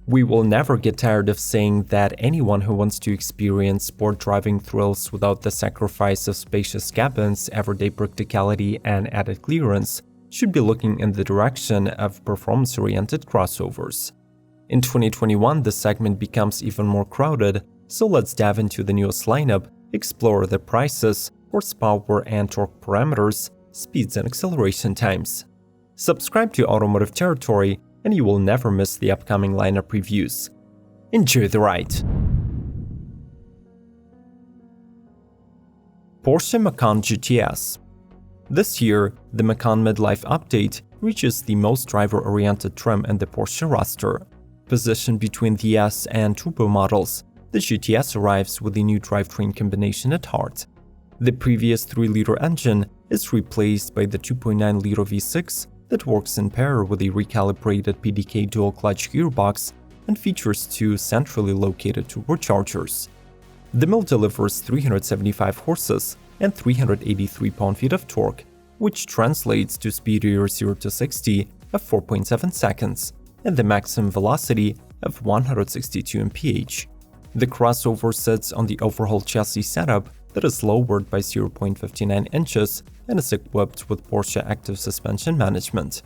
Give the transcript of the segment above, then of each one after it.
We will never get tired of saying that anyone who wants to experience sport driving thrills without the sacrifice of spacious cabins, everyday practicality, and added clearance should be looking in the direction of performance-oriented crossovers. In 2021, the segment becomes even more crowded, so let's dive into the newest lineup, explore the prices, horsepower and torque parameters, speeds and acceleration times. Subscribe to Automotive Territory and you will never miss the upcoming lineup reviews. Enjoy the ride! Porsche Macan GTS. This year, the Macan midlife update reaches the most driver-oriented trim in the Porsche roster. Positioned between the S and Turbo models, the GTS arrives with a new drivetrain combination at heart. The previous 3-liter engine is replaced by the 2.9-liter V6 that works in pair with a recalibrated PDK dual-clutch gearbox and features 2 centrally located turbochargers. The mill delivers 375 horses and 383 pound-feet of torque, which translates to speedier 0 to 60 of 4.7 seconds and the maximum velocity of 162 mph. The crossover sits on the overhauled chassis setup that is lowered by 0.59 inches and is equipped with Porsche Active Suspension Management.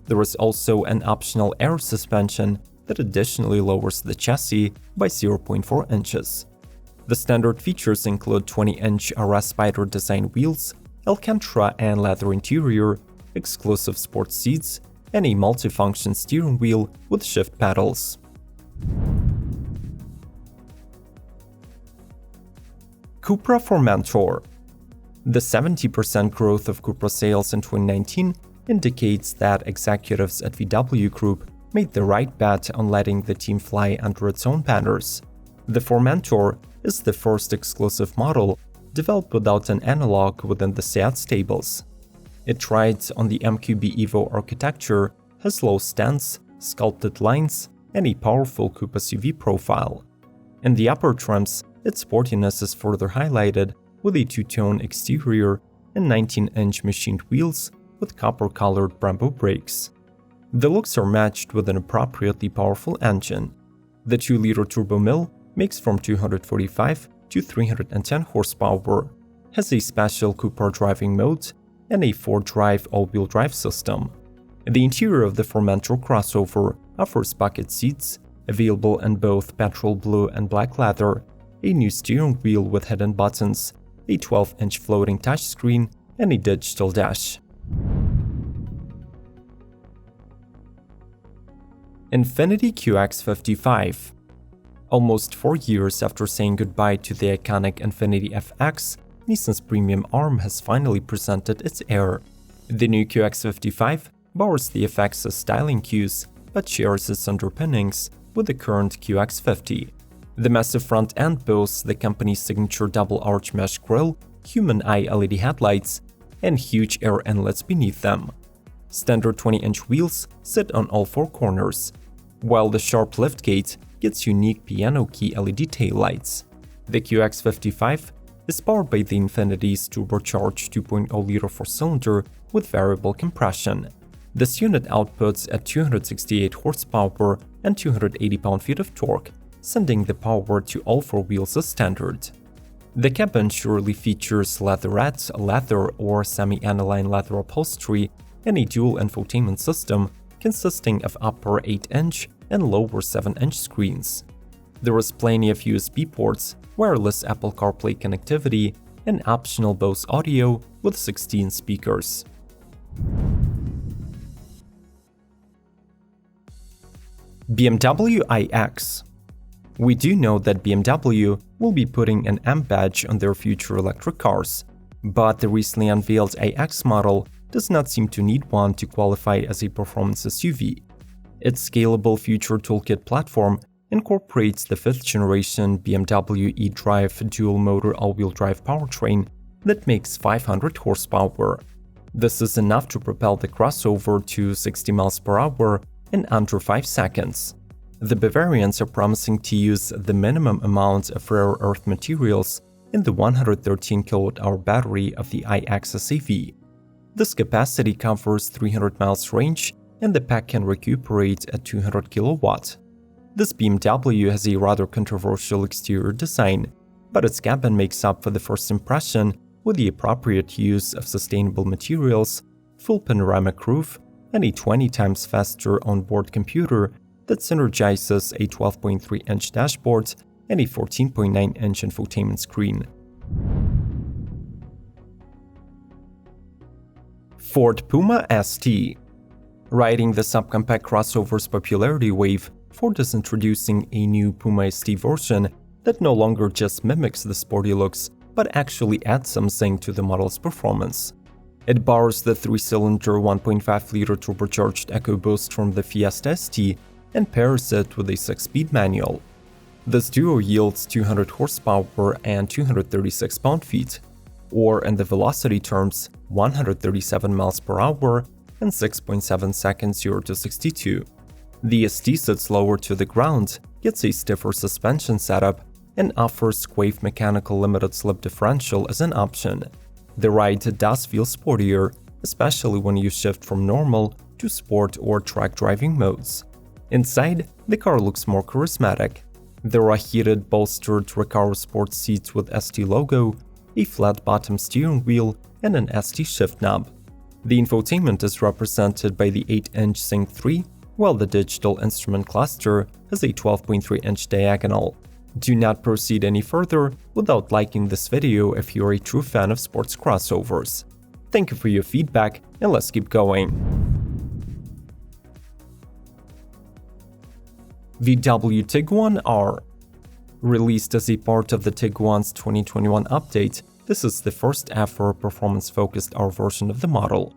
There is also an optional air suspension that additionally lowers the chassis by 0.4 inches. The standard features include 20-inch RS Spider design wheels, Alcantara and leather interior, exclusive sports seats, and a multifunction steering wheel with shift pedals. Cupra Formentor. The 70% growth of Cupra sales in 2019 indicates that executives at VW Group made the right bet on letting the team fly under its own banners. The Formentor is the first exclusive model developed without an analog within the Seat stables. It rides on the MQB Evo architecture, has low stance, sculpted lines, and a powerful coupe SUV profile. In the upper trims, its sportiness is further highlighted with a two-tone exterior and 19-inch machined wheels with copper-colored Brembo brakes. The looks are matched with an appropriately powerful engine. The 2-liter turbo mill makes from 245 to 310 horsepower, has a special Cupra driving mode, and a 4-drive all-wheel drive system. The interior of the Formentor crossover offers bucket seats, available in both petrol blue and black leather, a new steering wheel with hidden buttons, a 12-inch floating touchscreen, and a digital dash. Infiniti QX55. Almost 4 years after saying goodbye to the iconic Infiniti FX, Nissan's premium arm has finally presented its heir. The new QX55 borrows the FX's styling cues, but shares its underpinnings with the current QX50. The massive front end boasts the company's signature double-arch mesh grille, human eye LED headlights, and huge air inlets beneath them. Standard 20-inch wheels sit on all 4 corners, while the sharp liftgate gets unique piano key LED taillights. The QX55 is powered by the Infiniti's turbocharged 2.0-liter 4-cylinder with variable compression. This unit outputs at 268 horsepower and 280 pound-feet of torque, sending the power to all 4 wheels as standard. The cabin surely features leatherette, leather or semi-aniline leather upholstery and a dual infotainment system consisting of upper 8-inch and lower 7-inch screens. There is plenty of USB ports, wireless Apple CarPlay connectivity, and optional Bose audio with 16 speakers. BMW iX. We do know that BMW will be putting an M badge on their future electric cars, but the recently unveiled iX model does not seem to need one to qualify as a performance SUV. Its scalable future toolkit platform incorporates the 5th-generation BMW eDrive dual-motor all-wheel drive powertrain that makes 500 horsepower. This is enough to propel the crossover to 60 miles per hour in under 5 seconds. The Bavarians are promising to use the minimum amount of rare earth materials in the 113 kWh battery of the iX SAV. This capacity covers 300 miles range, and the pack can recuperate at 200 kW. This BMW has a rather controversial exterior design, but its cabin makes up for the first impression with the appropriate use of sustainable materials, full panoramic roof, and a 20 times faster onboard computer that synergizes a 12.3-inch dashboard and a 14.9-inch infotainment screen. Ford Puma ST. Riding the subcompact crossover's popularity wave, Ford is introducing a new Puma ST version that no longer just mimics the sporty looks, but actually adds some zing to the model's performance. It borrows the 3-cylinder 1.5-liter turbocharged EcoBoost from the Fiesta ST and pairs it with a 6-speed manual. This duo yields 200 horsepower and 236 pound-feet, or in the velocity terms, 137 miles per hour and 6.7 seconds 0 to 62. The ST sits lower to the ground, gets a stiffer suspension setup, and offers Quave mechanical limited slip differential as an option. The ride does feel sportier, especially when you shift from normal to sport or track driving modes. Inside, the car looks more charismatic. There are heated, bolstered Recaro sports seats with ST logo, a flat-bottom steering wheel, and an ST shift knob. The infotainment is represented by the 8-inch Sync 3, while the digital instrument cluster has a 12.3-inch diagonal. Do not proceed any further without liking this video if you're a true fan of sports crossovers. Thank you for your feedback, and let's keep going. VW Tiguan R. Released as a part of the Tiguan's 2021 update, this is the first ever performance-focused R version of the model.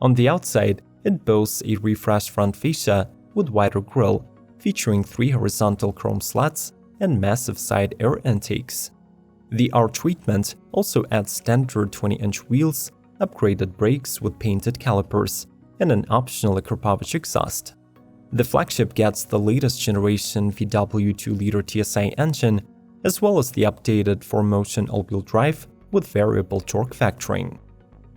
On the outside, it boasts a refreshed front fascia with wider grille, featuring 3 horizontal chrome slats and massive side air intakes. The R treatment also adds standard 20-inch wheels, upgraded brakes with painted calipers, and an optional Akrapovic exhaust. The flagship gets the latest generation VW 2-liter TSI engine, as well as the updated 4Motion all-wheel drive with variable torque factoring.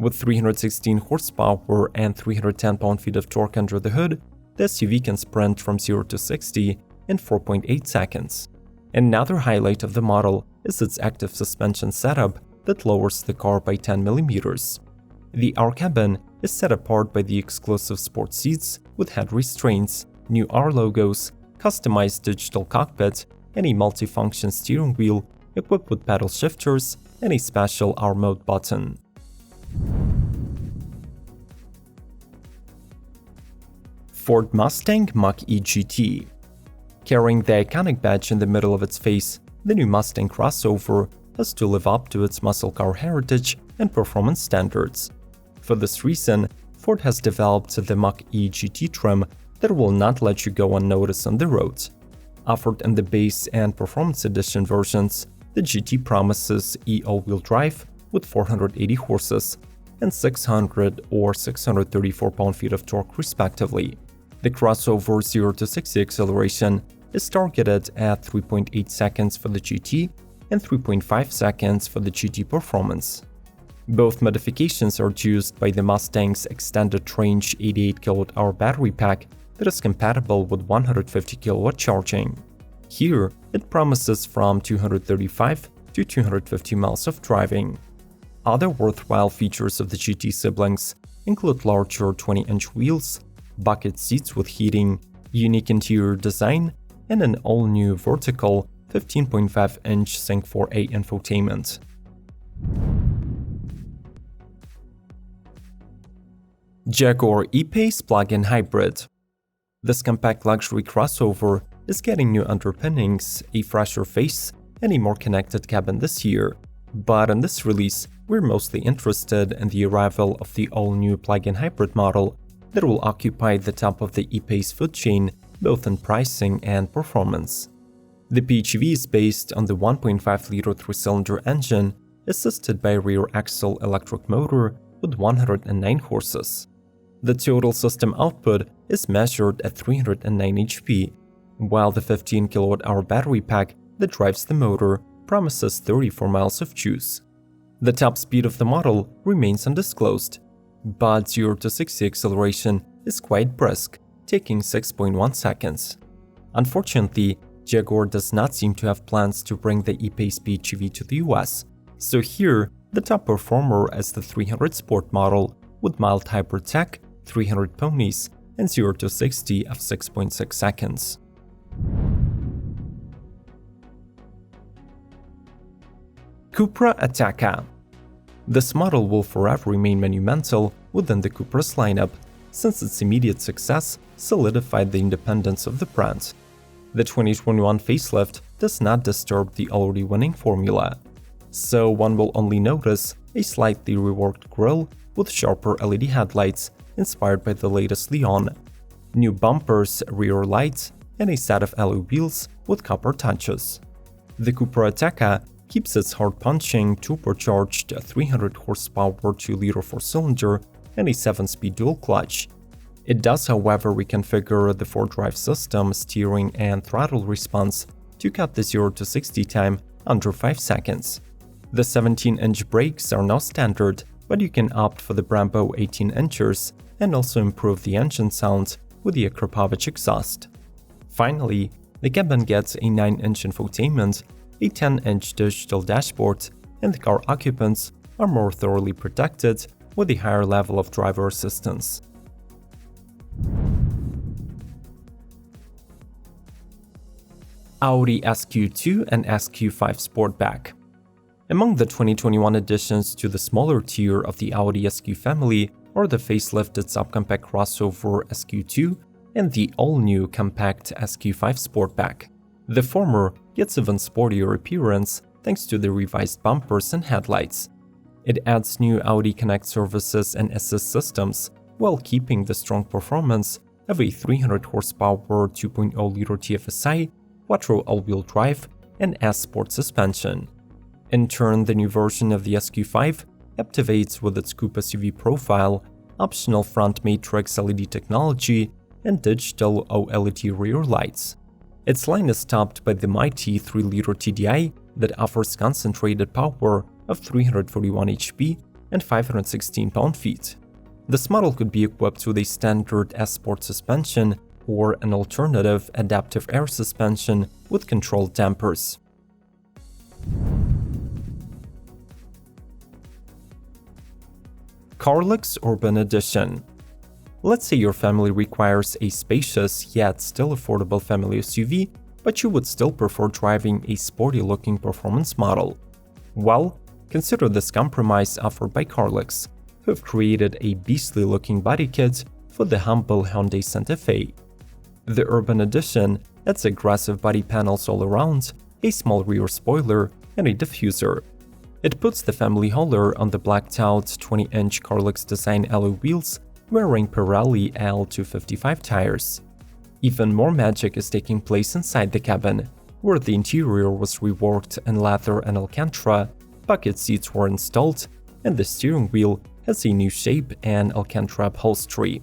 With 316 horsepower and 310 pound-feet of torque under the hood, the SUV can sprint from 0 to 60 in 4.8 seconds. Another highlight of the model is its active suspension setup that lowers the car by 10 mm. The R cabin is set apart by the exclusive sport seats with head restraints, new R logos, customized digital cockpit, and a multifunction steering wheel equipped with pedal shifters and a special R mode button. Ford Mustang Mach-E GT. Carrying the iconic badge in the middle of its face, the new Mustang crossover has to live up to its muscle car heritage and performance standards. For this reason, Ford has developed the Mach-E GT trim that will not let you go unnoticed on the road. Offered in the base and performance edition versions, the GT promises E all-wheel drive with 480 horses and 600 or 634 pound-feet of torque respectively. The crossover 0 to 60 acceleration is targeted at 3.8 seconds for the GT and 3.5 seconds for the GT Performance. Both modifications are juiced by the Mustang's extended range 88 kWh battery pack that is compatible with 150 kW charging. Here, it promises from 235 to 250 miles of driving. Other worthwhile features of the GT siblings include larger 20-inch wheels, bucket seats with heating, unique interior design, and an all-new vertical 15.5-inch Sync 4A infotainment. Jaguar EPACE plug-in hybrid. This compact luxury crossover is getting new underpinnings, a fresher face, and a more connected cabin this year. But in this release, we're mostly interested in the arrival of the all-new plug-in hybrid model that will occupy the top of the EPACE food chain, both in pricing and performance. The PHV is based on the 1.5-liter 3-cylinder engine, assisted by a rear-axle electric motor with 109 horses. The total system output is measured at 309 HP, while the 15 kWh battery pack that drives the motor promises 34 miles of juice. The top speed of the model remains undisclosed, but 0 to 60 acceleration is quite brisk, taking 6.1 seconds. Unfortunately, Jaguar does not seem to have plans to bring the EPACE PHV to the US, so here, the top performer is the 300 Sport model with mild hybrid tech, 300 ponies, and 0 to 60 of 6.6 seconds. Cupra Attacker. This model will forever remain monumental within the Cupra's lineup, since its immediate success solidified the independence of the brand. The 2021 facelift does not disturb the already winning formula, so one will only notice a slightly reworked grille with sharper LED headlights inspired by the latest Leon, new bumpers, rear lights, and a set of alloy wheels with copper touches. The Cupra Attacker keeps its hard-punching, turbocharged 300 horsepower 2-liter 4-cylinder and a 7-speed dual clutch. It does, however, reconfigure the 4-drive system, steering, and throttle response to cut the 0 to 60 time under 5 seconds. The 17-inch brakes are now standard, but you can opt for the Brembo 18 inches and also improve the engine sound with the Akrapovic exhaust. Finally, the cabin gets a 9-inch infotainment, a 10-inch digital dashboard, and the car occupants are more thoroughly protected with a higher level of driver assistance. Audi SQ2 and SQ5 Sportback. Among the 2021 additions to the smaller tier of the Audi SQ family are the facelifted subcompact crossover SQ2 and the all-new compact SQ5 Sportback. The former gets even sportier appearance thanks to the revised bumpers and headlights. It adds new Audi Connect services and assist systems while keeping the strong performance of a 300 horsepower 2.0-liter TFSI, quattro all-wheel drive, and S-Sport suspension. In turn, the new version of the SQ5 captivates with its coupe SUV profile, optional front matrix LED technology, and digital OLED rear lights. Its line is topped by the mighty 3-liter TDI that offers concentrated power of 341 HP and 516 pound-feet. This model could be equipped with a standard S-Sport suspension or an alternative adaptive air suspension with controlled dampers. Carlux Urban Edition. Let's say your family requires a spacious yet still affordable family SUV, but you would still prefer driving a sporty-looking performance model. Well, consider this compromise offered by Carlux, who have created a beastly-looking body kit for the humble Hyundai Santa Fe. The Urban Edition adds aggressive body panels all around, a small rear spoiler, and a diffuser. It puts the family hauler on the blacked-out 20-inch Carlux design alloy wheels wearing Pirelli L255 tires. Even more magic is taking place inside the cabin, where the interior was reworked in leather and Alcantara, bucket seats were installed, and the steering wheel has a new shape and Alcantara upholstery.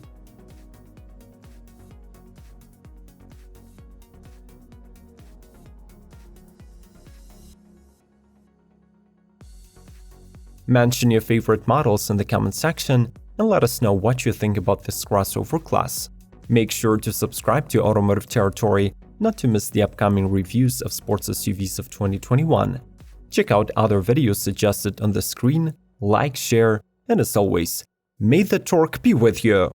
Mention your favorite models in the comment section and let us know what you think about this crossover class. Make sure to subscribe to Automotive Territory not to miss the upcoming reviews of sports SUVs of 2021. Check out other videos suggested on the screen, like, share, and as always, may the torque be with you!